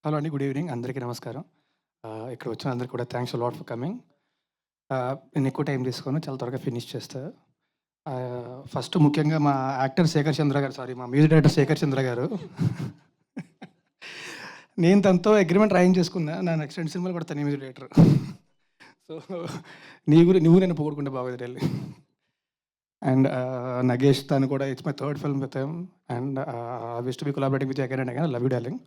Hello అండి. Good evening. అందరికీ నమస్కారం. ఇక్కడ వచ్చిన అందరికి కూడా థాంక్స్ లాట్ ఫర్ కమింగ్. నేను ఎక్కువ టైం తీసుకోను. చాలా త్వరగా ఫినిష్ చేస్తా. ఫస్ట్ ముఖ్యంగా మా యాక్టర్ శేఖర్ చంద్ర గారు మా మ్యూజిక్ డైరెక్టర్ శేఖర్ చంద్ర గారు. నేను తనతో అగ్రీమెంట్ రాయించేసుకున్నా. నా నెక్స్ట్ 2 సినిమాలు కూడా తనే మ్యూజిక్ డైరెక్టర్. సో నువ్వు నన్ను పొగుడుకుంటే బాగోదురా ఎళ్లి. అండ్ నగేష్ తను కూడా it's my third film with him. And I wish to be collaborating with you again and again. Love you darling.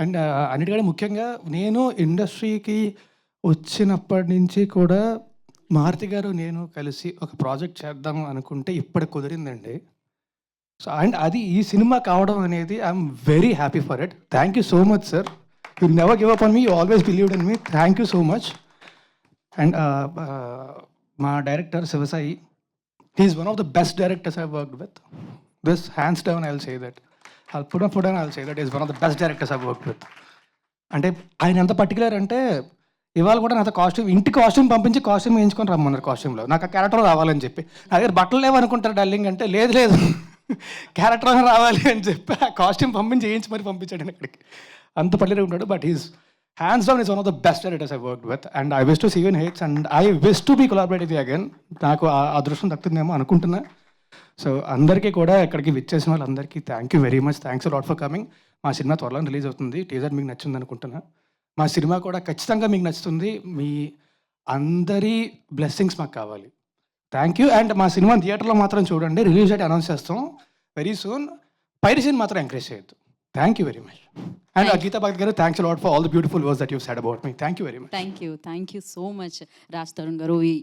And అన్నిటికంటే ముఖ్యంగా నేను ఇండస్ట్రీకి వచ్చినప్పటి నుంచి కూడా మారుతి గారు నేను కలిసి ఒక ప్రాజెక్ట్ చేద్దాం అనుకుంటే ఇప్పటికి కుదిరిందండి. సో అండ్ అది ఈ సినిమా కావడం అనేది I'm very happy for it. Thank you so much sir. You never give up on me. You always believed in me. Thank you so much. And మా director Sivasai, he's one of the best directors I worked with. This hands down I will say that. I'll put on I'll say that is one of the best directors I've worked with. అంటే ఆయన ఎంత particular అంటే ఇవాళ కూడా నాతో ఇంటికి costume పంపించి costume వేయించుకొని రమ్మన్నారు కాస్ట్యూమ్లో. నాకు ఆ క్యారెక్టర్ రావాలని చెప్పి. నా దగ్గర బట్టలు లేవనుకుంటారు డార్లింగ్ అంటే, లేదు లేదు క్యారెక్టర్ రావాలి అని చెప్పి ఆ కాస్ట్యూమ్ పంపించి వేయించి మరి పంపించాడు ఇక్కడికి. అంత పర్టికులర్ ఉంటాడు. But is hands down is one of the best directors I worked with. And I wish to see you in hits and I wish to be collaborate with you again. నాకు ఆ అదృష్టం దక్కుతుందేమో అనుకుంటున్నా. So అందరికీ కూడా ఇక్కడికి విచ్చేసిన వాళ్ళందరికీ thank you very much. Thanks lot for coming. మా సినిమా త్వరలో రిలీజ్ అవుతుంది. టీజర్ మీకు నచ్చింది అనుకుంటున్నా. మా సినిమా కూడా ఖచ్చితంగా మీకు నచ్చుతుంది. మీ అందరి బ్లెస్సింగ్స్ మాకు కావాలి. Thank you. అండ్ మా సినిమా థియేటర్లో మాత్రం చూడండి. రిలీజ్ డేట్ అనౌన్స్ చేస్తాం వెరీ సూన్. పైరసీని మాత్రం ఎంకరేజ్ చేయొద్దు. Thank you very much. And Geetha Bhagat గారు, thanks lot for all the beautiful words that you said about me. Thank you very much. Thank you so much Raj Tarun గారు.